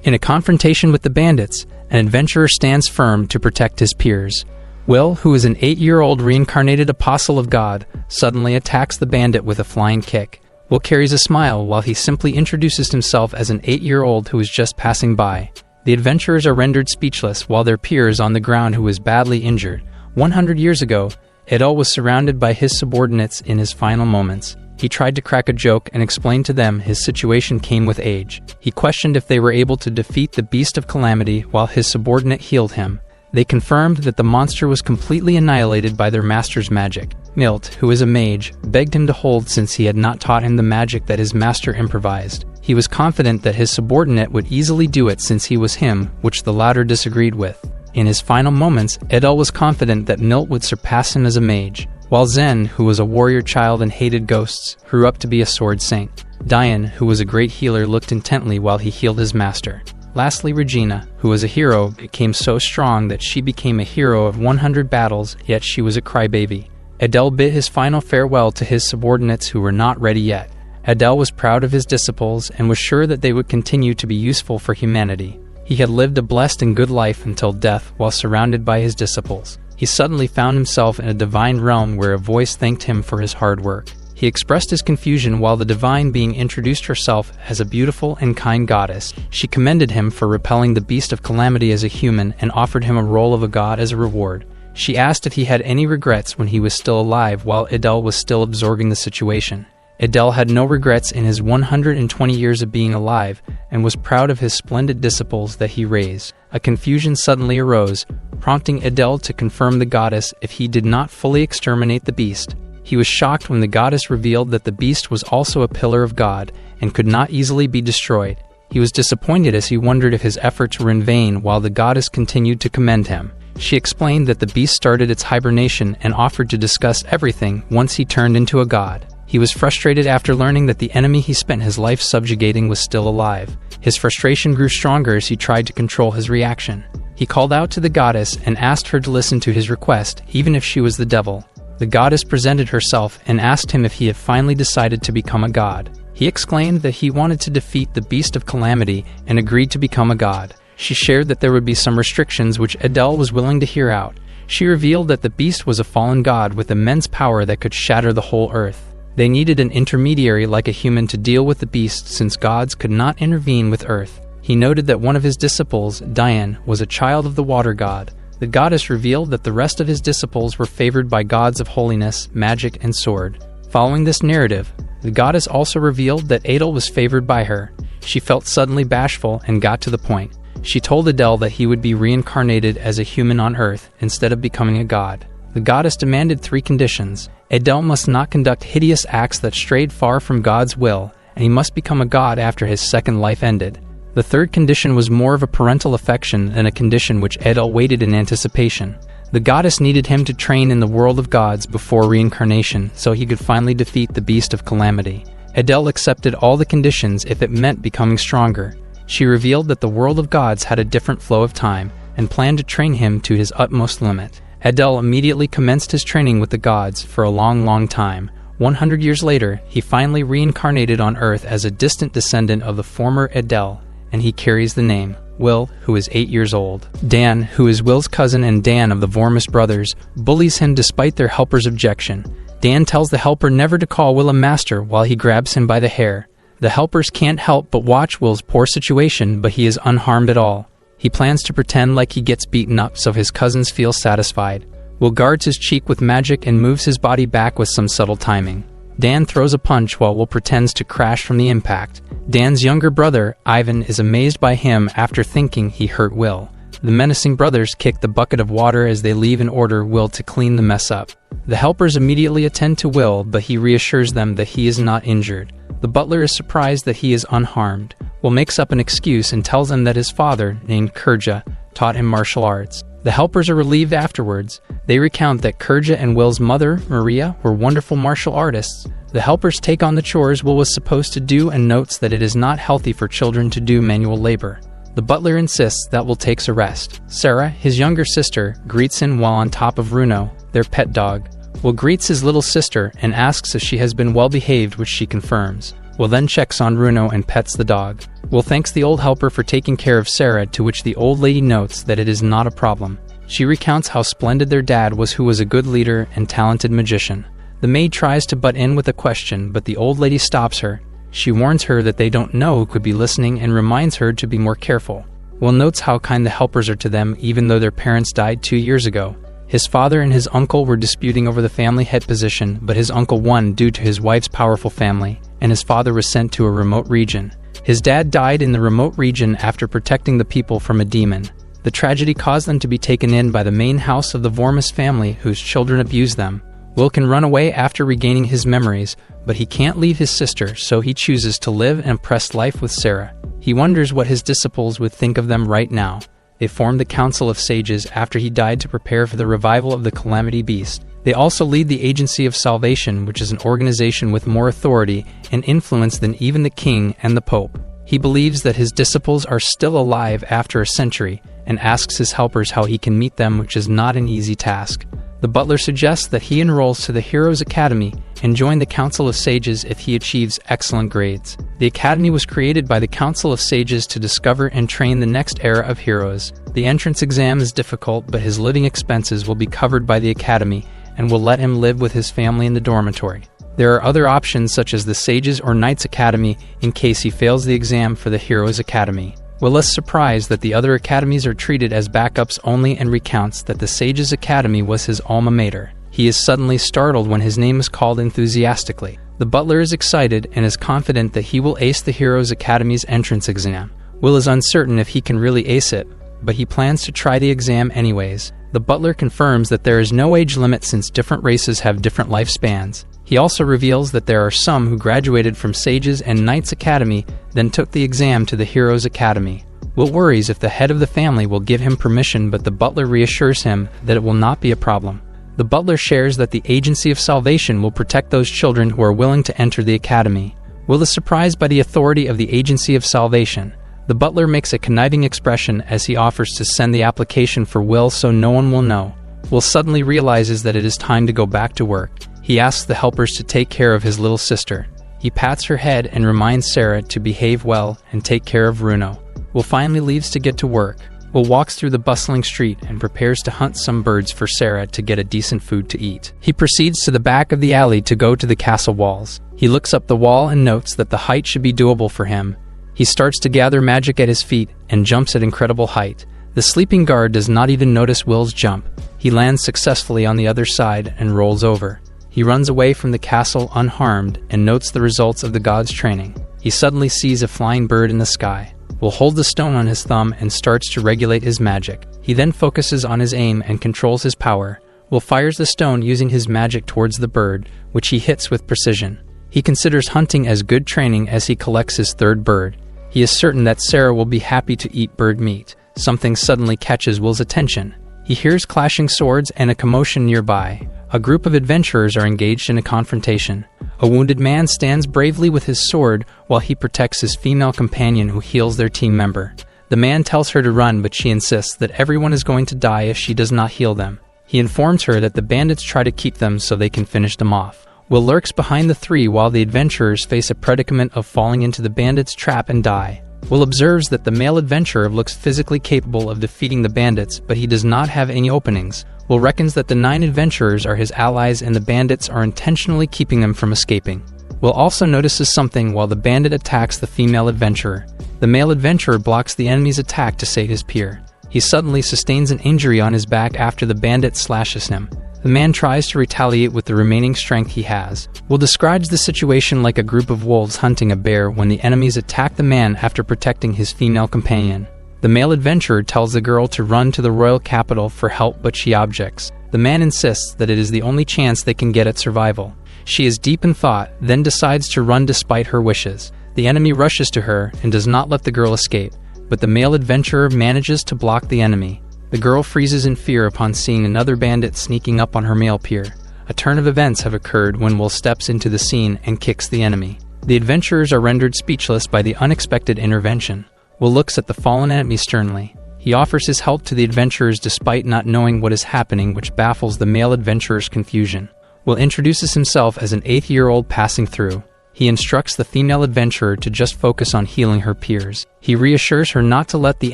In a confrontation with the bandits, an adventurer stands firm to protect his peers. Will, who is an 8-year-old reincarnated apostle of God, suddenly attacks the bandit with a flying kick. Will carries a smile while he simply introduces himself as an 8-year-old who is just passing by. The adventurers are rendered speechless while their peer is on the ground who is badly injured. 100 years ago, Adele was surrounded by his subordinates in his final moments. He tried to crack a joke and explain to them his situation came with age. He questioned if they were able to defeat the Beast of Calamity while his subordinate healed him. They confirmed that the monster was completely annihilated by their master's magic. Milt, who is a mage, begged him to hold since he had not taught him the magic that his master improvised. He was confident that his subordinate would easily do it since he was him, which the latter disagreed with. In his final moments, Adele was confident that Milt would surpass him as a mage, while Zen, who was a warrior child and hated ghosts, grew up to be a sword saint. Diane, who was a great healer, looked intently while he healed his master. Lastly, Regina, who was a hero, became so strong that she became a hero of 100 battles, yet she was a crybaby. Adele bid his final farewell to his subordinates who were not ready yet. Adele was proud of his disciples and was sure that they would continue to be useful for humanity. He had lived a blessed and good life until death while surrounded by his disciples. He suddenly found himself in a divine realm where a voice thanked him for his hard work. He expressed his confusion while the divine being introduced herself as a beautiful and kind goddess. She commended him for repelling the Beast of Calamity as a human and offered him a role of a god as a reward. She asked if he had any regrets when he was still alive while Adele was still absorbing the situation. Adele had no regrets in his 120 years of being alive and was proud of his splendid disciples that he raised. A confusion suddenly arose, prompting Adele to confirm the goddess if he did not fully exterminate the beast. He was shocked when the goddess revealed that the beast was also a pillar of God and could not easily be destroyed. He was disappointed as he wondered if his efforts were in vain while the goddess continued to commend him. She explained that the beast started its hibernation and offered to discuss everything once he turned into a god. He was frustrated after learning that the enemy he spent his life subjugating was still alive. His frustration grew stronger as he tried to control his reaction. He called out to the goddess and asked her to listen to his request, even if she was the devil. The goddess presented herself and asked him if he had finally decided to become a god. He exclaimed that he wanted to defeat the Beast of Calamity and agreed to become a god. She shared that there would be some restrictions which Adele was willing to hear out. She revealed that the beast was a fallen god with immense power that could shatter the whole earth. They needed an intermediary like a human to deal with the beast since gods could not intervene with earth. He noted that one of his disciples, Diane, was a child of the water god. The goddess revealed that the rest of his disciples were favored by gods of holiness, magic, and sword. Following this narrative, the goddess also revealed that Adele was favored by her. She felt suddenly bashful and got to the point. She told Adele that he would be reincarnated as a human on earth instead of becoming a god. The goddess demanded 3 conditions. Adele must not conduct hideous acts that strayed far from God's will, and he must become a god after his second life ended. The third condition was more of a parental affection than a condition which Adele waited in anticipation. The goddess needed him to train in the world of gods before reincarnation so he could finally defeat the Beast of Calamity. Adele accepted all the conditions if it meant becoming stronger. She revealed that the world of gods had a different flow of time and planned to train him to his utmost limit. Adele immediately commenced his training with the gods for a long time. 100 years later, he finally reincarnated on Earth as a distant descendant of the former Adele, and he carries the name Will, who is 8 years old. Dan, who is Will's cousin and Dan of the Vormus brothers, bullies him despite their helper's objection. Dan tells the helper never to call Will a master while he grabs him by the hair. The helpers can't help but watch Will's poor situation, but he is unharmed at all. He plans to pretend like he gets beaten up so his cousins feel satisfied. Will guards his cheek with magic and moves his body back with some subtle timing. Dan throws a punch while Will pretends to crash from the impact. Dan's younger brother, Ivan, is amazed by him after thinking he hurt Will. The menacing brothers kick the bucket of water as they leave and order Will to clean the mess up. The helpers immediately attend to Will, but he reassures them that he is not injured. The butler is surprised that he is unharmed. Will makes up an excuse and tells him that his father, named Kurja, taught him martial arts. The helpers are relieved afterwards. They recount that Kurja and Will's mother, Maria, were wonderful martial artists. The helpers take on the chores Will was supposed to do and notes that it is not healthy for children to do manual labor. The butler insists that Will takes a rest. Sarah, his younger sister, greets him while on top of Runo, their pet dog. Will greets his little sister and asks if she has been well behaved, which she confirms. Will then checks on Runo and pets the dog. Will thanks the old helper for taking care of Sarah, to which the old lady notes that it is not a problem. She recounts how splendid their dad was, who was a good leader and talented magician. The maid tries to butt in with a question, but the old lady stops her. She warns her that they don't know who could be listening and reminds her to be more careful. Will notes how kind the helpers are to them, even though their parents died 2 years ago. His father and his uncle were disputing over the family head position, but his uncle won due to his wife's powerful family, and his father was sent to a remote region. His dad died in the remote region after protecting the people from a demon. The tragedy caused them to be taken in by the main house of the Vormus family, whose children abused them. Will can run away after regaining his memories, but he can't leave his sister, so he chooses to live and press life with Sarah. He wonders what his disciples would think of them right now. They formed the Council of Sages after he died to prepare for the revival of the Calamity Beast. They also lead the Agency of Salvation, which is an organization with more authority and influence than even the king and the pope. He believes that his disciples are still alive after a century, and asks his helpers how he can meet them, which is not an easy task. The butler suggests that he enrolls to the Heroes Academy and join the Council of Sages if he achieves excellent grades. The Academy was created by the Council of Sages to discover and train the next era of heroes. The entrance exam is difficult, but his living expenses will be covered by the Academy and will let him live with his family in the dormitory. There are other options such as the Sages or Knights Academy in case he fails the exam for the Heroes Academy. Will is surprised that the other academies are treated as backups only and recounts that the Sages Academy was his alma mater. He is suddenly startled when his name is called enthusiastically. The butler is excited and is confident that he will ace the Heroes Academy's entrance exam. Will is uncertain if he can really ace it, but he plans to try the exam anyways. The butler confirms that there is no age limit since different races have different lifespans. He also reveals that there are some who graduated from Sages and Knights Academy, then took the exam to the Heroes Academy. Will worries if the head of the family will give him permission, but the butler reassures him that it will not be a problem. The butler shares that the Agency of Salvation will protect those children who are willing to enter the academy. Will is surprised by the authority of the Agency of Salvation. The butler makes a conniving expression as he offers to send the application for Will so no one will know. Will suddenly realizes that it is time to go back to work. He asks the helpers to take care of his little sister. He pats her head and reminds Sarah to behave well and take care of Runo. Will finally leaves to get to work. Will walks through the bustling street and prepares to hunt some birds for Sarah to get a decent food to eat. He proceeds to the back of the alley to go to the castle walls. He looks up the wall and notes that the height should be doable for him. He starts to gather magic at his feet and jumps at incredible height. The sleeping guard does not even notice Will's jump. He lands successfully on the other side and rolls over. He runs away from the castle unharmed and notes the results of the god's training. He suddenly sees a flying bird in the sky. Will hold the stone on his thumb and starts to regulate his magic. He then focuses on his aim and controls his power. Will fires the stone using his magic towards the bird, which he hits with precision. He considers hunting as good training as he collects his third bird. He is certain that Sarah will be happy to eat bird meat. Something suddenly catches Will's attention. He hears clashing swords and a commotion nearby. A group of adventurers are engaged in a confrontation. A wounded man stands bravely with his sword while he protects his female companion who heals their team member. The man tells her to run, but she insists that everyone is going to die if she does not heal them. He informs her that the bandits try to keep them so they can finish them off. Will lurks behind the three while the adventurers face a predicament of falling into the bandits' trap and die. Will observes that the male adventurer looks physically capable of defeating the bandits, but he does not have any openings. Will reckons that the 9 adventurers are his allies and the bandits are intentionally keeping them from escaping. Will also notices something while the bandit attacks the female adventurer. The male adventurer blocks the enemy's attack to save his peer. He suddenly sustains an injury on his back after the bandit slashes him. The man tries to retaliate with the remaining strength he has. Will describes the situation like a group of wolves hunting a bear when the enemies attack the man after protecting his female companion. The male adventurer tells the girl to run to the royal capital for help, but she objects. The man insists that it is the only chance they can get at survival. She is deep in thought, then decides to run despite her wishes. The enemy rushes to her and does not let the girl escape, but the male adventurer manages to block the enemy. The girl freezes in fear upon seeing another bandit sneaking up on her male peer. A turn of events have occurred when Will steps into the scene and kicks the enemy. The adventurers are rendered speechless by the unexpected intervention. Will looks at the fallen enemy sternly. He offers his help to the adventurers despite not knowing what is happening, which baffles the male adventurer's confusion. Will introduces himself as an 8-year-old passing through. He instructs the female adventurer to just focus on healing her peers. He reassures her not to let the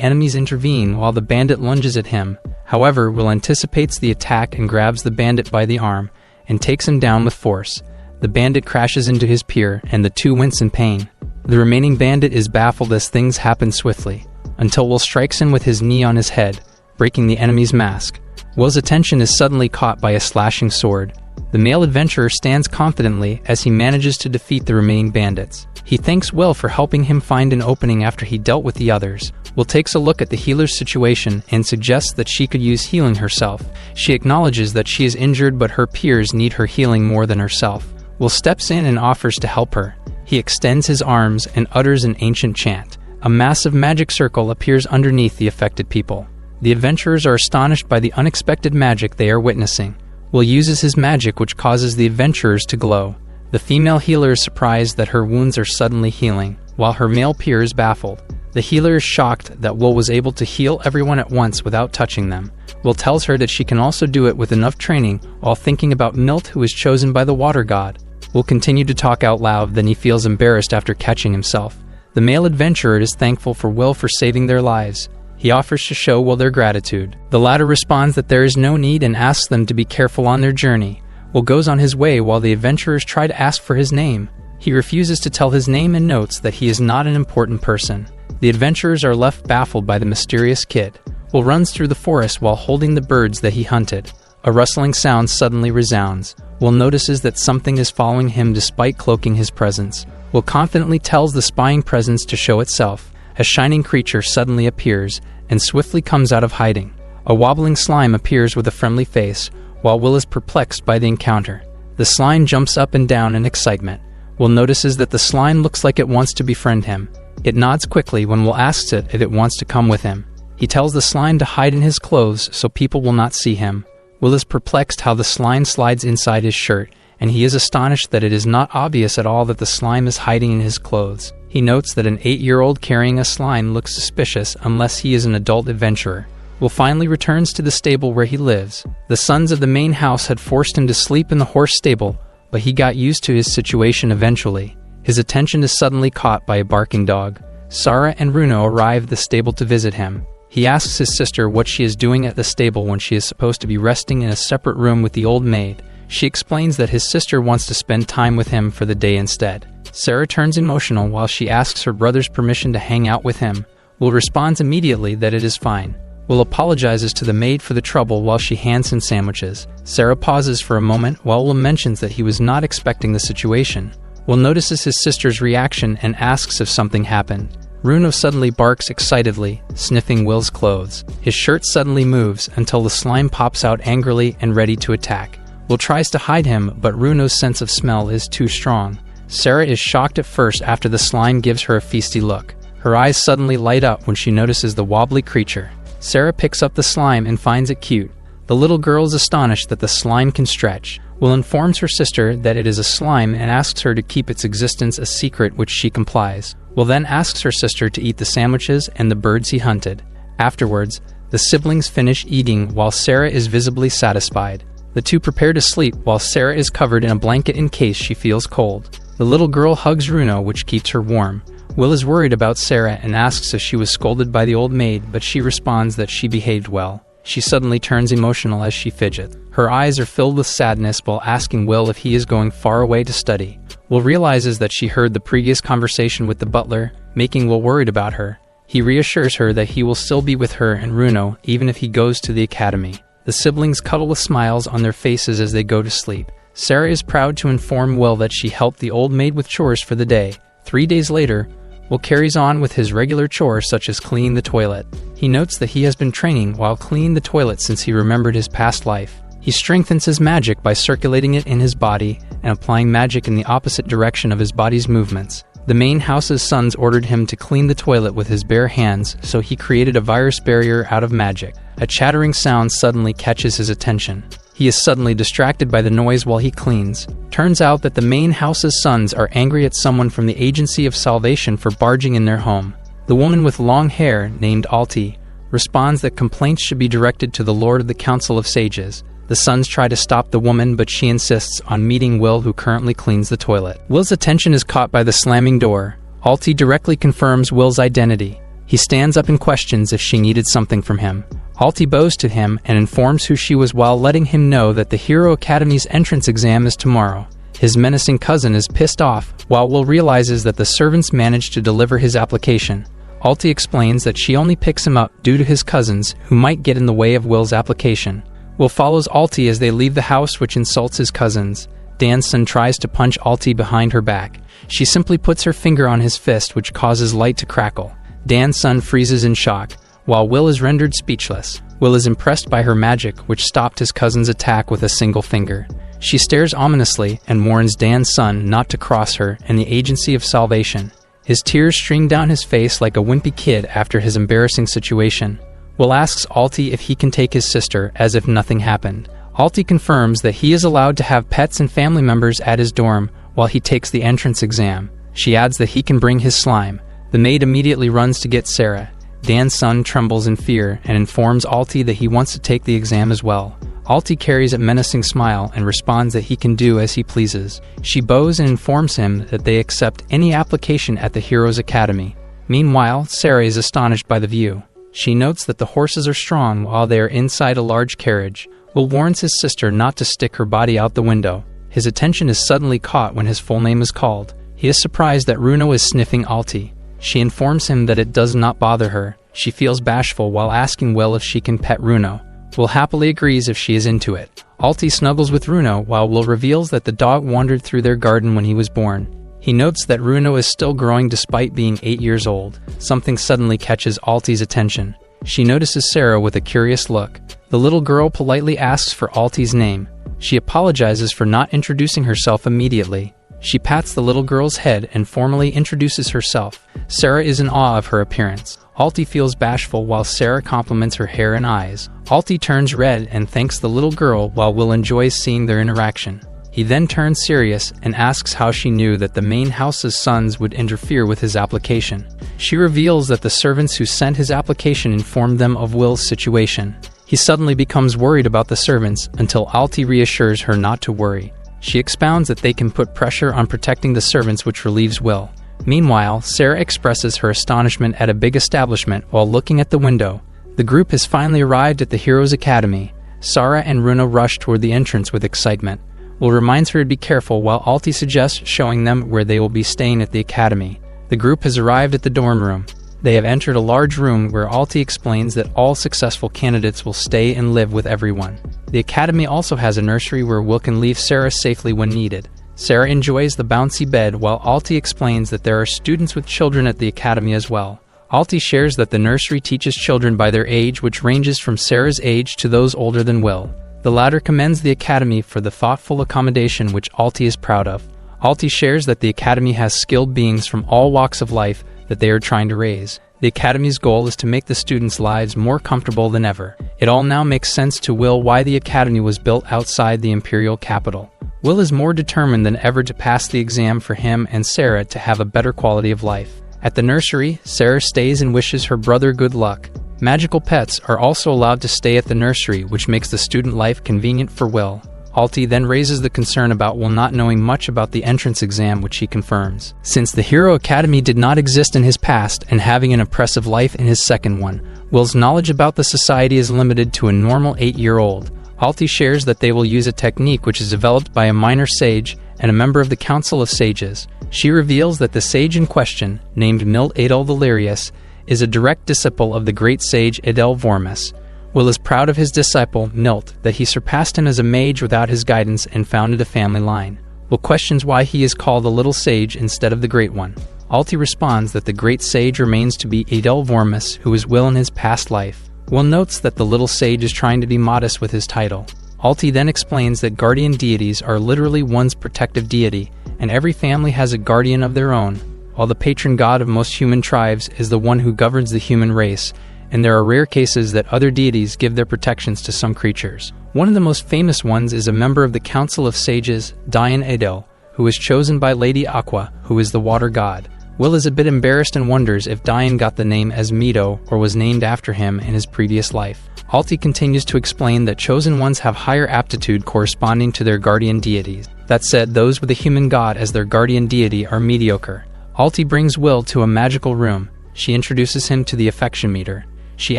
enemies intervene while the bandit lunges at him. However, Will anticipates the attack and grabs the bandit by the arm and takes him down with force. The bandit crashes into his peer, and the two wince in pain. The remaining bandit is baffled as things happen swiftly, until Will strikes him with his knee on his head, breaking the enemy's mask. Will's attention is suddenly caught by a slashing sword. The male adventurer stands confidently as he manages to defeat the remaining bandits. He thanks Will for helping him find an opening after he dealt with the others. Will takes a look at the healer's situation and suggests that she could use healing herself. She acknowledges that she is injured, but her peers need her healing more than herself. Will steps in and offers to help her. He extends his arms and utters an ancient chant. A massive magic circle appears underneath the affected people. The adventurers are astonished by the unexpected magic they are witnessing. Will uses his magic, which causes the adventurers to glow. The female healer is surprised that her wounds are suddenly healing, while her male peer is baffled. The healer is shocked that Will was able to heal everyone at once without touching them. Will tells her that she can also do it with enough training, while thinking about Milt, who is chosen by the water god. Will continue to talk out loud, then he feels embarrassed after catching himself. The male adventurer is thankful for Will for saving their lives. He offers to show Will their gratitude. The latter responds that there is no need and asks them to be careful on their journey. Will goes on his way while the adventurers try to ask for his name. He refuses to tell his name and notes that he is not an important person. The adventurers are left baffled by the mysterious kid. Will runs through the forest while holding the birds that he hunted. A rustling sound suddenly resounds. Will notices that something is following him despite cloaking his presence. Will confidently tells the spying presence to show itself. A shining creature suddenly appears and swiftly comes out of hiding. A wobbling slime appears with a friendly face, while Will is perplexed by the encounter. The slime jumps up and down in excitement. Will notices that the slime looks like it wants to befriend him. It nods quickly when Will asks it if it wants to come with him. He tells the slime to hide in his clothes so people will not see him. Will is perplexed how the slime slides inside his shirt, and he is astonished that it is not obvious at all that the slime is hiding in his clothes. He notes that an 8-year-old carrying a slime looks suspicious unless he is an adult adventurer. Will finally returns to the stable where he lives. The sons of the main house had forced him to sleep in the horse stable, but he got used to his situation eventually. His attention is suddenly caught by a barking dog. Sarah and Runo arrive at the stable to visit him. He asks his sister what she is doing at the stable when she is supposed to be resting in a separate room with the old maid. She explains that his sister wants to spend time with him for the day instead. Sarah turns emotional while she asks her brother's permission to hang out with him. Will responds immediately that it is fine. Will apologizes to the maid for the trouble while she hands him sandwiches. Sarah pauses for a moment while Will mentions that he was not expecting the situation. Will notices his sister's reaction and asks if something happened. Runo suddenly barks excitedly, sniffing Will's clothes. His shirt suddenly moves until the slime pops out angrily and ready to attack. Will tries to hide him, but Runo's sense of smell is too strong. Sarah is shocked at first after the slime gives her a feisty look. Her eyes suddenly light up when she notices the wobbly creature. Sarah picks up the slime and finds it cute. The little girl is astonished that the slime can stretch. Will informs her sister that it is a slime and asks her to keep its existence a secret, which she complies. Will then asks her sister to eat the sandwiches and the birds he hunted. Afterwards, the siblings finish eating while Sarah is visibly satisfied. The two prepare to sleep while Sarah is covered in a blanket in case she feels cold. The little girl hugs Runo, which keeps her warm. Will is worried about Sarah and asks if she was scolded by the old maid, but she responds that she behaved well. She suddenly turns emotional as she fidgets. Her eyes are filled with sadness while asking Will if he is going far away to study. Will realizes that she heard the previous conversation with the butler, making Will worried about her. He reassures her that he will still be with her and Runo even if he goes to the academy. The siblings cuddle with smiles on their faces as they go to sleep. Sarah is proud to inform Will that she helped the old maid with chores for the day. 3 days later, Will carries on with his regular chores such as cleaning the toilet. He notes that he has been training while cleaning the toilet since he remembered his past life. He strengthens his magic by circulating it in his body and applying magic in the opposite direction of his body's movements. The main house's sons ordered him to clean the toilet with his bare hands, so he created a virus barrier out of magic. A chattering sound suddenly catches his attention. He is suddenly distracted by the noise while he cleans. Turns out that the main house's sons are angry at someone from the Agency of Salvation for barging in their home. The woman with long hair, named Alti, responds that complaints should be directed to the Lord of the Council of Sages. The sons try to stop the woman, but she insists on meeting Will, who currently cleans the toilet. Will's attention is caught by the slamming door. Alti directly confirms Will's identity. He stands up and questions if she needed something from him. Alti bows to him and informs who she was while letting him know that the Hero Academy's entrance exam is tomorrow. His menacing cousin is pissed off, while Will realizes that the servants managed to deliver his application. Alti explains that she only picks him up due to his cousins, who might get in the way of Will's application. Will follows Alti as they leave the house, which insults his cousins. Danson tries to punch Alti behind her back. She simply puts her finger on his fist, which causes light to crackle. Danson freezes in shock, while Will is rendered speechless. Will is impressed by her magic, which stopped his cousin's attack with a single finger. She stares ominously and warns Danson not to cross her and the agency of salvation. His tears stream down his face like a wimpy kid after his embarrassing situation. Will asks Alti if he can take his sister, as if nothing happened. Alti confirms that he is allowed to have pets and family members at his dorm while he takes the entrance exam. She adds that he can bring his slime. The maid immediately runs to get Sarah. Danson trembles in fear and informs Alti that he wants to take the exam as well. Alti carries a menacing smile and responds that he can do as he pleases. She bows and informs him that they accept any application at the Heroes Academy. Meanwhile, Sarah is astonished by the view. She notes that the horses are strong while they are inside a large carriage. Will warns his sister not to stick her body out the window. His attention is suddenly caught when his full name is called. He is surprised that Runo is sniffing Alti. She informs him that it does not bother her. She feels bashful while asking Will if she can pet Runo. Will happily agrees if she is into it. Alti snuggles with Runo while Will reveals that the dog wandered through their garden when he was born. He notes that Runo is still growing despite being 8 years old. Something suddenly catches Alti's attention. She notices Sarah with a curious look. The little girl politely asks for Alti's name. She apologizes for not introducing herself immediately. She pats the little girl's head and formally introduces herself. Sarah is in awe of her appearance. Alti feels bashful while Sarah compliments her hair and eyes. Alti turns red and thanks the little girl while Will enjoys seeing their interaction. He then turns serious and asks how she knew that the main house's sons would interfere with his application. She reveals that the servants who sent his application informed them of Will's situation. He suddenly becomes worried about the servants until Alti reassures her not to worry. She expounds that they can put pressure on protecting the servants, which relieves Will. Meanwhile, Sarah expresses her astonishment at a big establishment while looking at the window. The group has finally arrived at the Heroes Academy. Sarah and Runo rush toward the entrance with excitement. Will reminds her to be careful while Alti suggests showing them where they will be staying at the academy. The group has arrived at the dorm room. They have entered a large room where Alti explains that all successful candidates will stay and live with everyone. The academy also has a nursery where Will can leave Sarah safely when needed. Sarah enjoys the bouncy bed while Alti explains that there are students with children at the academy as well. Alti shares that the nursery teaches children by their age, which ranges from Sarah's age to those older than Will. The latter commends the academy for the thoughtful accommodation, which Alti is proud of. Alti shares that the academy has skilled beings from all walks of life that they are trying to raise. The academy's goal is to make the students' lives more comfortable than ever. It all now makes sense to Will why the academy was built outside the imperial capital. Will is more determined than ever to pass the exam for him and Sarah to have a better quality of life. At the nursery, Sarah stays and wishes her brother good luck. Magical pets are also allowed to stay at the nursery, which makes the student life convenient for Will. Alti then raises the concern about Will not knowing much about the entrance exam, which he confirms. Since the Hero Academy did not exist in his past and having an oppressive life in his second one, Will's knowledge about the society is limited to a normal 8-year-old. Alti shares that they will use a technique which is developed by a minor sage and a member of the Council of Sages. She reveals that the sage in question, named Milt Adele Valerius, is a direct disciple of the great sage Adele Vormus. Will is proud of his disciple, Milt, that he surpassed him as a mage without his guidance and founded a family line. Will questions why he is called the little sage instead of the great one. Alti responds that the great sage remains to be Adele Vormus, who is Will in his past life. Will notes that the little sage is trying to be modest with his title. Alti then explains that guardian deities are literally one's protective deity, and every family has a guardian of their own, while the patron god of most human tribes is the one who governs the human race, and there are rare cases that other deities give their protections to some creatures. One of the most famous ones is a member of the Council of Sages, Dian Adel, who was chosen by Lady Aqua, who is the water god. Will is a bit embarrassed and wonders if Diane got the name as Mito or was named after him in his previous life. Alti continues to explain that chosen ones have higher aptitude corresponding to their guardian deities. That said, those with a human god as their guardian deity are mediocre. Alti brings Will to a magical room. She introduces him to the affection meter. She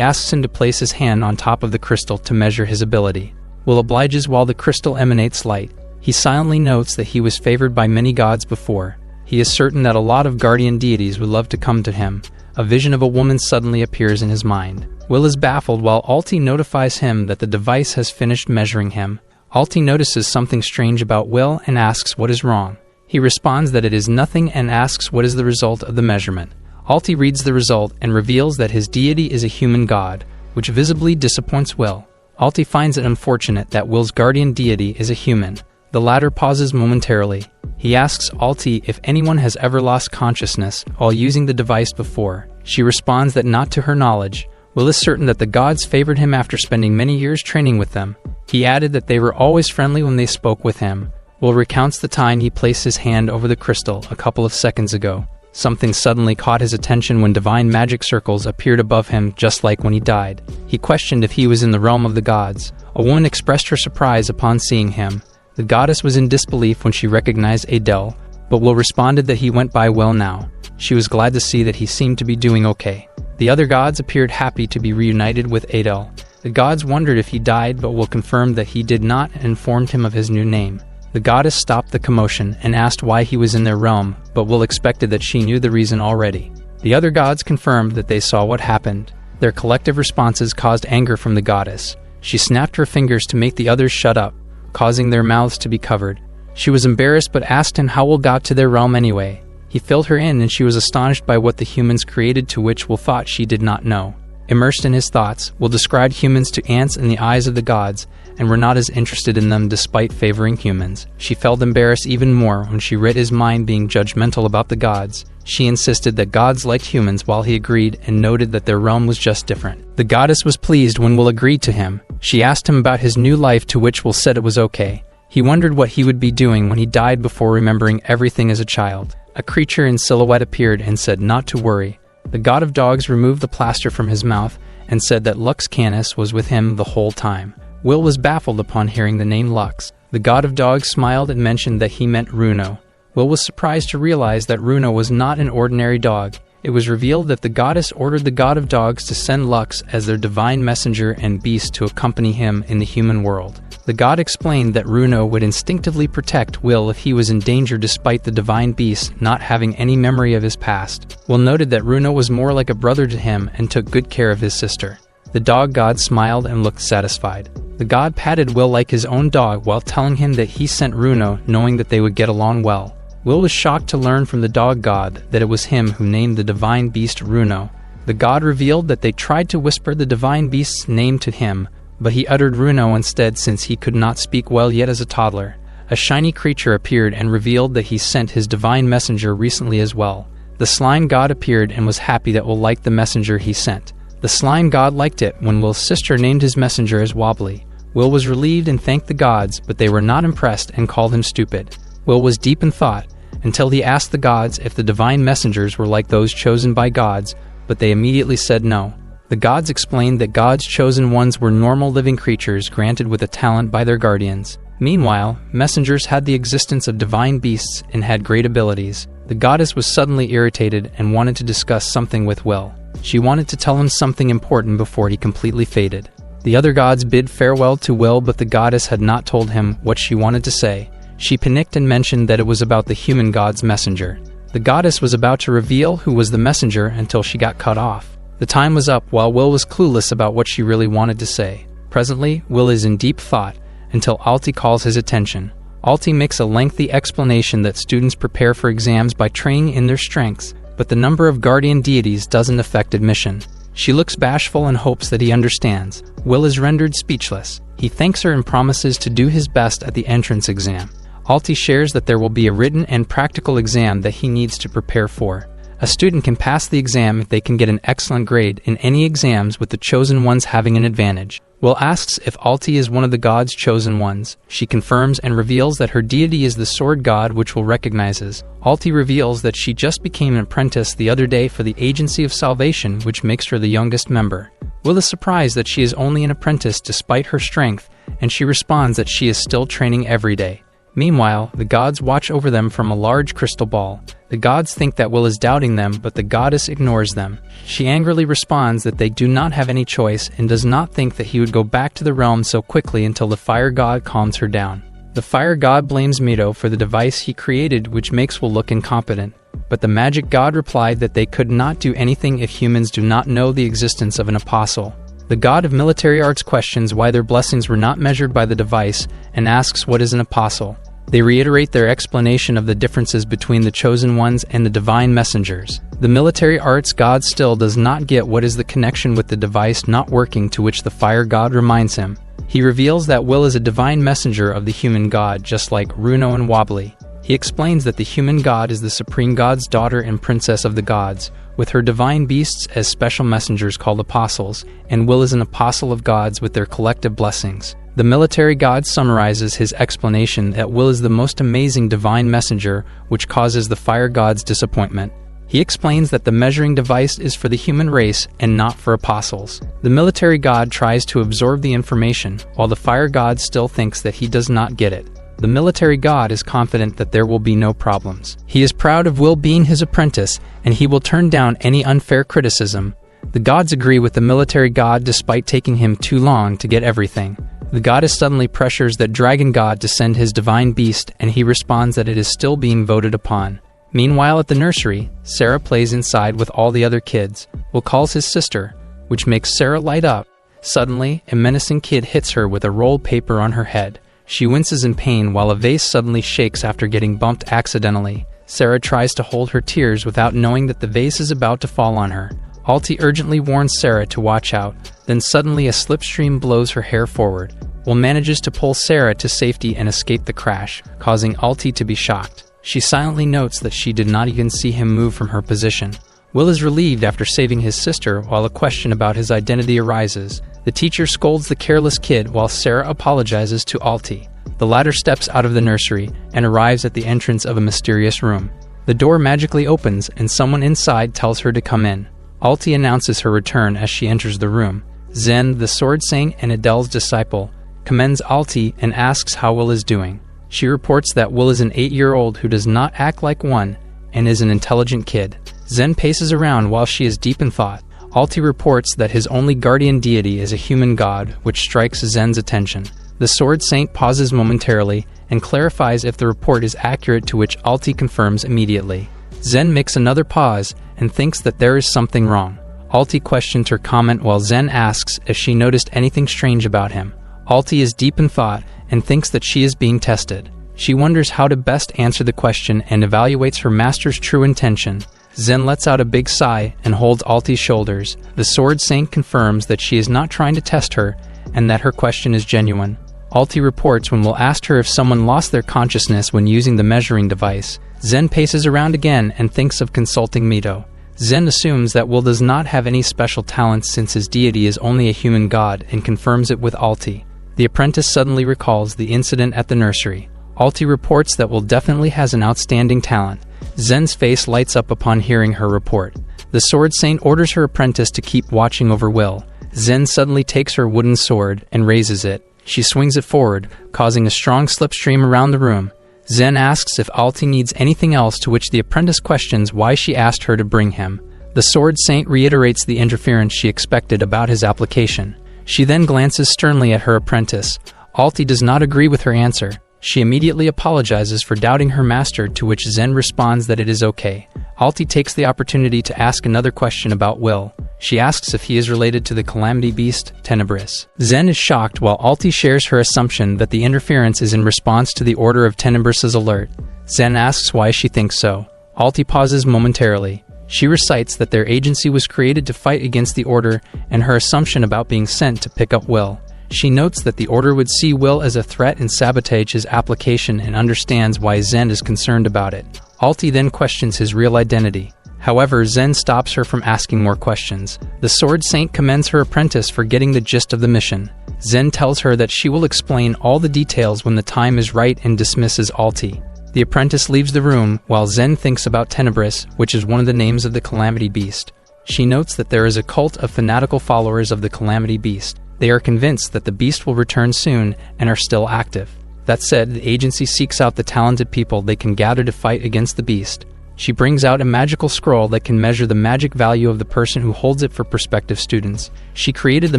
asks him to place his hand on top of the crystal to measure his ability. Will obliges while the crystal emanates light. He silently notes that he was favored by many gods before. He is certain that a lot of guardian deities would love to come to him. A vision of a woman suddenly appears in his mind. Will is baffled while Alti notifies him that the device has finished measuring him. Alti notices something strange about Will and asks what is wrong. He responds that it is nothing and asks what is the result of the measurement. Alti reads the result and reveals that his deity is a human god, which visibly disappoints Will. Alti finds it unfortunate that Will's guardian deity is a human. The latter pauses momentarily. He asks Alti if anyone has ever lost consciousness while using the device before. She responds that not to her knowledge. Will is certain that the gods favored him after spending many years training with them. He added that they were always friendly when they spoke with him. Will recounts the time he placed his hand over the crystal a couple of seconds ago. Something suddenly caught his attention when divine magic circles appeared above him just like when he died. He questioned if he was in the realm of the gods. A woman expressed her surprise upon seeing him. The goddess was in disbelief when she recognized Adele, but Will responded that he went by well now. She was glad to see that he seemed to be doing okay. The other gods appeared happy to be reunited with Adele. The gods wondered if he died, but Will confirmed that he did not and informed him of his new name. The goddess stopped the commotion and asked why he was in their realm, but Will expected that she knew the reason already. The other gods confirmed that they saw what happened. Their collective responses caused anger from the goddess. She snapped her fingers to make the others shut up, causing their mouths to be covered. She was embarrassed but asked him how Will got to their realm anyway. He filled her in and she was astonished by what the humans created, to which Will thought she did not know. Immersed in his thoughts, Will described humans to ants in the eyes of the gods, and were not as interested in them despite favoring humans. She felt embarrassed even more when she read his mind being judgmental about the gods. She insisted that gods liked humans while he agreed and noted that their realm was just different. The goddess was pleased when Will agreed to him. She asked him about his new life, to which Will said it was okay. He wondered what he would be doing when he died before remembering everything as a child. A creature in silhouette appeared and said not to worry. The god of dogs removed the plaster from his mouth and said that Lux Canis was with him the whole time. Will was baffled upon hearing the name Lux. The god of dogs smiled and mentioned that he meant Runo. Will was surprised to realize that Runo was not an ordinary dog. It was revealed that the goddess ordered the god of dogs to send Lux as their divine messenger and beast to accompany him in the human world. The god explained that Runo would instinctively protect Will if he was in danger, despite the divine beast not having any memory of his past. Will noted that Runo was more like a brother to him and took good care of his sister. The dog god smiled and looked satisfied. The god patted Will like his own dog while telling him that he sent Runo knowing that they would get along well. Will was shocked to learn from the dog god that it was him who named the divine beast Runo. The god revealed that they tried to whisper the divine beast's name to him, but he uttered Runo instead since he could not speak well yet as a toddler. A shiny creature appeared and revealed that he sent his divine messenger recently as well. The slime god appeared and was happy that Will liked the messenger he sent. The slime god liked it when Will's sister named his messenger as Wobbly. Will was relieved and thanked the gods, but they were not impressed and called him stupid. Will was deep in thought until he asked the gods if the divine messengers were like those chosen by gods, but they immediately said no. The gods explained that God's chosen ones were normal living creatures granted with a talent by their guardians. Meanwhile, messengers had the existence of divine beasts and had great abilities. The goddess was suddenly irritated and wanted to discuss something with Will. She wanted to tell him something important before he completely faded. The other gods bid farewell to Will, but the goddess had not told him what she wanted to say. She panicked and mentioned that it was about the human god's messenger. The goddess was about to reveal who was the messenger until she got cut off. The time was up while Will was clueless about what she really wanted to say. Presently, Will is in deep thought until Alti calls his attention. Alti makes a lengthy explanation that students prepare for exams by training in their strengths, but the number of guardian deities doesn't affect admission. She looks bashful and hopes that he understands. Will is rendered speechless. He thanks her and promises to do his best at the entrance exam. Alti shares that there will be a written and practical exam that he needs to prepare for. A student can pass the exam if they can get an excellent grade in any exams, with the chosen ones having an advantage. Will asks if Alti is one of the God's chosen ones. She confirms and reveals that her deity is the sword god, which Will recognizes. Alti reveals that she just became an apprentice the other day for the Agency of Salvation, which makes her the youngest member. Will is surprised that she is only an apprentice despite her strength, and she responds that she is still training every day. Meanwhile, the gods watch over them from a large crystal ball. The gods think that Will is doubting them, but the goddess ignores them. She angrily responds that they do not have any choice and does not think that he would go back to the realm so quickly until the fire god calms her down. The fire god blames Mito for the device he created, which makes Will look incompetent. But the magic god replied that they could not do anything if humans do not know the existence of an apostle. The god of military arts questions why their blessings were not measured by the device and asks what is an apostle. They reiterate their explanation of the differences between the chosen ones and the divine messengers. The military arts god still does not get what is the connection with the device not working, to which the fire god reminds him. He reveals that Will is a divine messenger of the human god, just like Runo and Wobbly. He explains that the human god is the supreme god's daughter and princess of the gods, with her divine beasts as special messengers called apostles, and Will is an apostle of gods with their collective blessings. The military god summarizes his explanation that Will is the most amazing divine messenger, which causes the fire god's disappointment. He explains that the measuring device is for the human race and not for apostles. The military god tries to absorb the information, while the fire god still thinks that he does not get it. The military god is confident that there will be no problems. He is proud of Will being his apprentice, and he will turn down any unfair criticism. The gods agree with the military god despite taking him too long to get everything. The goddess suddenly pressures that dragon god to send his divine beast, and he responds that it is still being voted upon. Meanwhile, at the nursery, Sarah plays inside with all the other kids. Will calls his sister, which makes Sarah light up. Suddenly, a menacing kid hits her with a rolled paper on her head. She winces in pain while a vase suddenly shakes after getting bumped accidentally. Sarah tries to hold her tears without knowing that the vase is about to fall on her. Alti urgently warns Sarah to watch out, then suddenly a slipstream blows her hair forward. Will manages to pull Sarah to safety and escape the crash, causing Alti to be shocked. She silently notes that she did not even see him move from her position. Will is relieved after saving his sister while a question about his identity arises. The teacher scolds the careless kid while Sarah apologizes to Alti. The latter steps out of the nursery and arrives at the entrance of a mysterious room. The door magically opens and someone inside tells her to come in. Alti announces her return as she enters the room. Zen, the sword saint and Adele's disciple, commends Alti and asks how Will is doing. She reports that Will is an 8-year-old who does not act like one and is an intelligent kid. Zen paces around while she is deep in thought. Alti reports that his only guardian deity is a human god, which strikes Zen's attention. The sword saint pauses momentarily and clarifies if the report is accurate, to which Alti confirms immediately. Zen makes another pause and thinks that there is something wrong. Alti questions her comment while Zen asks if she noticed anything strange about him. Alti is deep in thought and thinks that she is being tested. She wonders how to best answer the question and evaluates her master's true intention. Zen lets out a big sigh and holds Alti's shoulders. The sword saint confirms that she is not trying to test her and that her question is genuine. Alti reports when Will asked her if someone lost their consciousness when using the measuring device. Zen paces around again and thinks of consulting Mito. Zen assumes that Will does not have any special talents since his deity is only a human god and confirms it with Alti. The apprentice suddenly recalls the incident at the nursery. Alti reports that Will definitely has an outstanding talent. Zen's face lights up upon hearing her report. The sword saint orders her apprentice to keep watching over Will. Zen suddenly takes her wooden sword and raises it. She swings it forward, causing a strong slipstream around the room. Zen asks if Alti needs anything else, to which the apprentice questions why she asked her to bring him. The sword saint reiterates the interference she expected about his application. She then glances sternly at her apprentice. Alti does not agree with her answer. She immediately apologizes for doubting her master, to which Zen responds that it is okay. Alti takes the opportunity to ask another question about Will. She asks if he is related to the calamity beast, Tenebris. Zen is shocked while Alti shares her assumption that the interference is in response to the order of Tenebris's alert. Zen asks why she thinks so. Alti pauses momentarily. She recites that their agency was created to fight against the Order and her assumption about being sent to pick up Will. She notes that the Order would see Will as a threat and sabotage his application and understands why Zen is concerned about it. Alti then questions his real identity. However, Zen stops her from asking more questions. The Sword Saint commends her apprentice for getting the gist of the mission. Zen tells her that she will explain all the details when the time is right and dismisses Alti. The apprentice leaves the room while Zen thinks about Tenebris, which is one of the names of the Calamity Beast. She notes that there is a cult of fanatical followers of the Calamity Beast. They are convinced that the beast will return soon and are still active. That said, the agency seeks out the talented people they can gather to fight against the beast. She brings out a magical scroll that can measure the magic value of the person who holds it for prospective students. She created the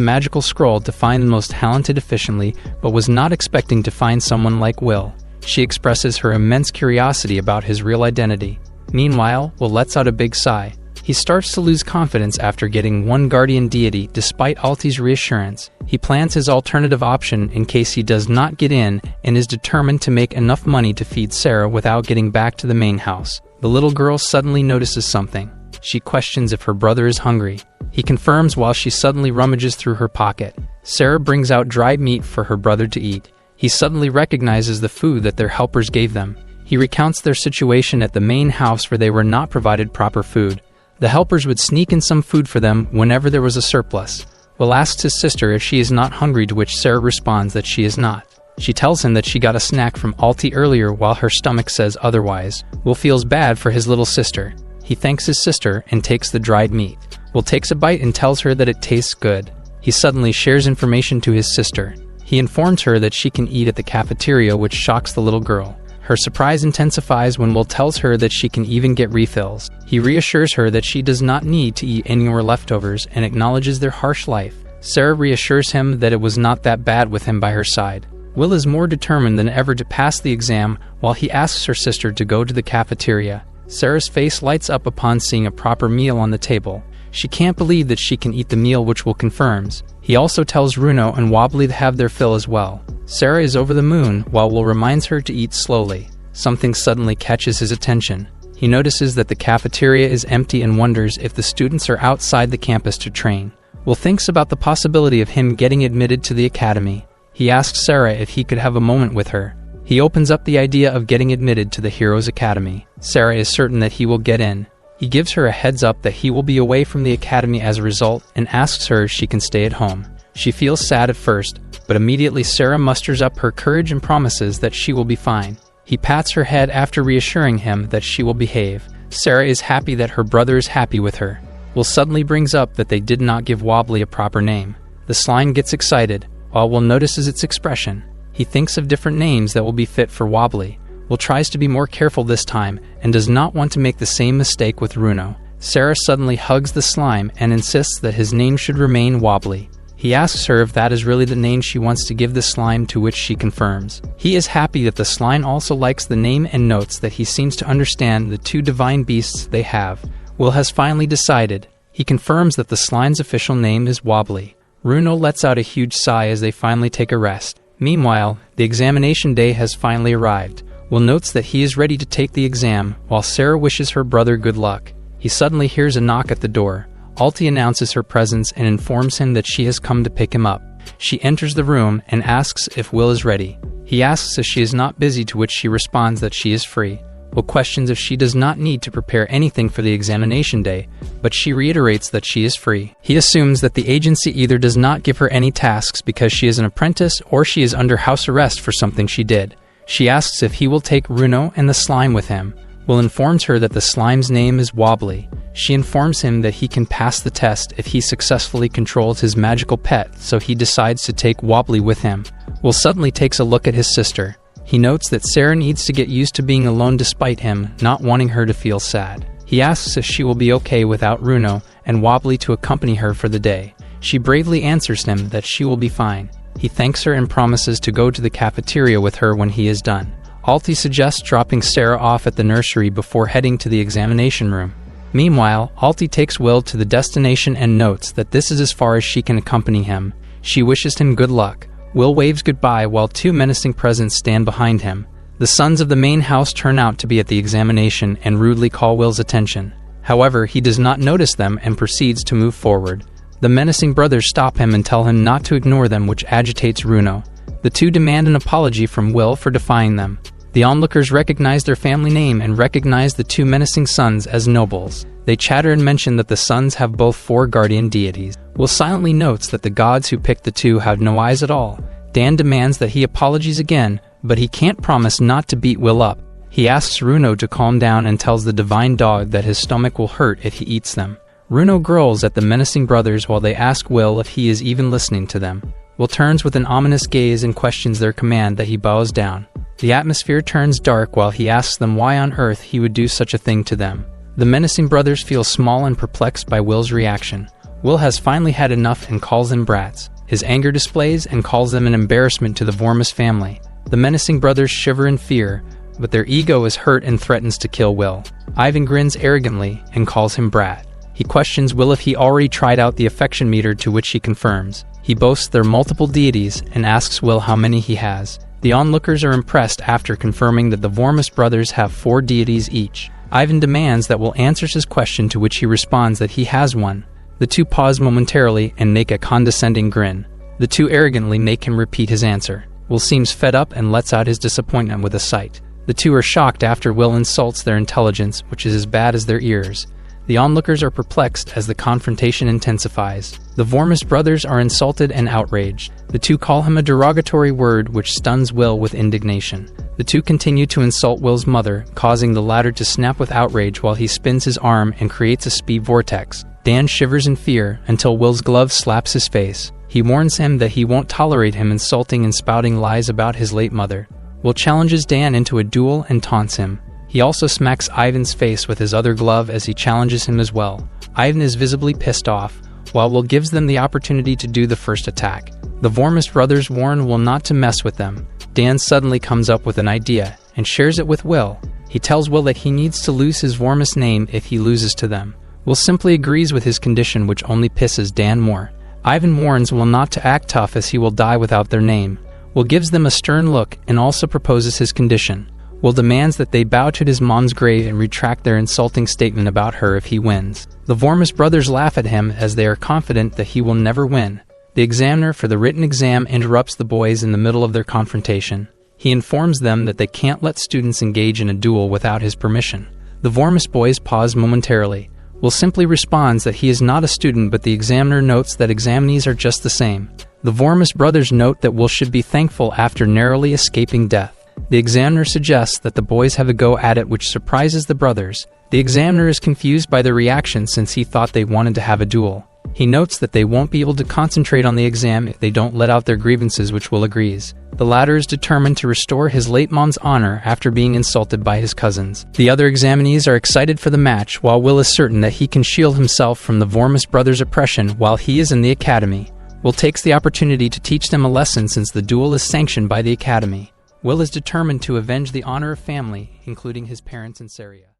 magical scroll to find the most talented efficiently, but was not expecting to find someone like Will. She expresses her immense curiosity about his real identity. Meanwhile, Will lets out a big sigh. He starts to lose confidence after getting one guardian deity despite Alti's reassurance. He plans his alternative option in case he does not get in and is determined to make enough money to feed Sarah without getting back to the main house. The little girl suddenly notices something. She questions if her brother is hungry. He confirms while she suddenly rummages through her pocket. Sarah brings out dried meat for her brother to eat. He suddenly recognizes the food that their helpers gave them. He recounts their situation at the main house where they were not provided proper food. The helpers would sneak in some food for them whenever there was a surplus. Will asks his sister if she is not hungry, to which Sarah responds that she is not. She tells him that she got a snack from Alti earlier while her stomach says otherwise. Will feels bad for his little sister. He thanks his sister and takes the dried meat. Will takes a bite and tells her that it tastes good. He suddenly shares information to his sister. He informs her that she can eat at the cafeteria, which shocks the little girl. Her surprise intensifies when Will tells her that she can even get refills. He reassures her that she does not need to eat any more leftovers and acknowledges their harsh life. Sarah reassures him that it was not that bad with him by her side. Will is more determined than ever to pass the exam while he asks her sister to go to the cafeteria. Sarah's face lights up upon seeing a proper meal on the table. She can't believe that she can eat the meal, which Will confirms. He also tells Runo and Wobbly to have their fill as well. Sarah is over the moon while Will reminds her to eat slowly. Something suddenly catches his attention. He notices that the cafeteria is empty and wonders if the students are outside the campus to train. Will thinks about the possibility of him getting admitted to the academy. He asks Sarah if he could have a moment with her. He opens up the idea of getting admitted to the Heroes Academy. Sarah is certain that he will get in. He gives her a heads up that he will be away from the academy as a result and asks her if she can stay at home. She feels sad at first, but immediately Sarah musters up her courage and promises that she will be fine. He pats her head after reassuring him that she will behave. Sarah is happy that her brother is happy with her. Will suddenly brings up that they did not give Wobbly a proper name. The slime gets excited, while Will notices its expression. He thinks of different names that will be fit for Wobbly. Will tries to be more careful this time and does not want to make the same mistake with Runo. Sarah suddenly hugs the slime and insists that his name should remain Wobbly. He asks her if that is really the name she wants to give the slime, to which she confirms. He is happy that the slime also likes the name and notes that he seems to understand the two divine beasts they have. Will has finally decided. He confirms that the slime's official name is Wobbly. Runo lets out a huge sigh as they finally take a rest. Meanwhile, the examination day has finally arrived. Will notes that he is ready to take the exam, while Sarah wishes her brother good luck. He suddenly hears a knock at the door. Alti announces her presence and informs him that she has come to pick him up. She enters the room and asks if Will is ready. He asks if she is not busy, to which she responds that she is free. Will questions if she does not need to prepare anything for the examination day, but she reiterates that she is free. He assumes that the agency either does not give her any tasks because she is an apprentice or she is under house arrest for something she did. She asks if he will take Runo and the slime with him. Will informs her that the slime's name is Wobbly. She informs him that he can pass the test if he successfully controls his magical pet, so he decides to take Wobbly with him. Will suddenly takes a look at his sister. He notes that Sarah needs to get used to being alone despite him not wanting her to feel sad. He asks if she will be okay without Runo and Wobbly to accompany her for the day. She bravely answers him that she will be fine. He thanks her and promises to go to the cafeteria with her when he is done. Alti suggests dropping Sarah off at the nursery before heading to the examination room. Meanwhile, Alti takes Will to the destination and notes that this is as far as she can accompany him. She wishes him good luck. Will waves goodbye while two menacing presents stand behind him. The sons of the main house turn out to be at the examination and rudely call Will's attention. However, he does not notice them and proceeds to move forward. The menacing brothers stop him and tell him not to ignore them, which agitates Runo. The two demand an apology from Will for defying them. The onlookers recognize their family name and recognize the two menacing sons as nobles. They chatter and mention that the sons have both 4 guardian deities. Will silently notes that the gods who picked the two have no eyes at all. Dan demands that he apologies again, but he can't promise not to beat Will up. He asks Runo to calm down and tells the divine dog that his stomach will hurt if he eats them. Runo growls at the menacing brothers while they ask Will if he is even listening to them. Will turns with an ominous gaze and questions their command that he bows down. The atmosphere turns dark while he asks them why on earth he would do such a thing to them. The menacing brothers feel small and perplexed by Will's reaction. Will has finally had enough and calls them brats. His anger displays and calls them an embarrassment to the Vormus family. The menacing brothers shiver in fear, but their ego is hurt and threatens to kill Will. Ivan grins arrogantly and calls him brat. He questions Will if he already tried out the affection meter, to which he confirms. He boasts their multiple deities and asks Will how many he has. The onlookers are impressed after confirming that the Vormus brothers have 4 deities each. Ivan demands that Will answers his question, to which he responds that he has one. The two pause momentarily and make a condescending grin. The two arrogantly make him repeat his answer. Will seems fed up and lets out his disappointment with a sight. The two are shocked after Will insults their intelligence, which is as bad as their ears. The onlookers are perplexed as the confrontation intensifies. The Vormus brothers are insulted and outraged. The two call him a derogatory word which stuns Will with indignation. The two continue to insult Will's mother, causing the latter to snap with outrage while he spins his arm and creates a speed vortex. Dan shivers in fear until Will's glove slaps his face. He warns him that he won't tolerate him insulting and spouting lies about his late mother. Will challenges Dan into a duel and taunts him. He also smacks Ivan's face with his other glove as he challenges him as well. Ivan is visibly pissed off, while Will gives them the opportunity to do the first attack. The Vormus brothers warn Will not to mess with them. Dan suddenly comes up with an idea and shares it with Will. He tells Will that he needs to lose his Vormus name if he loses to them. Will simply agrees with his condition, which only pisses Dan more. Ivan warns Will not to act tough as he will die without their name. Will gives them a stern look and also proposes his condition. Will demands that they bow to his mom's grave and retract their insulting statement about her if he wins. The Vormus brothers laugh at him as they are confident that he will never win. The examiner for the written exam interrupts the boys in the middle of their confrontation. He informs them that they can't let students engage in a duel without his permission. The Vormus boys pause momentarily. Will simply responds that he is not a student, but the examiner notes that examinees are just the same. The Vormus brothers note that Will should be thankful after narrowly escaping death. The examiner suggests that the boys have a go at it, which surprises the brothers. The examiner is confused by their reaction since he thought they wanted to have a duel. He notes that they won't be able to concentrate on the exam if they don't let out their grievances, which Will agrees. The latter is determined to restore his late mom's honor after being insulted by his cousins. The other examinees are excited for the match, while Will is certain that he can shield himself from the Vormus brothers' oppression while he is in the academy. Will takes the opportunity to teach them a lesson since the duel is sanctioned by the academy. Will is determined to avenge the honor of family, including his parents and Saria.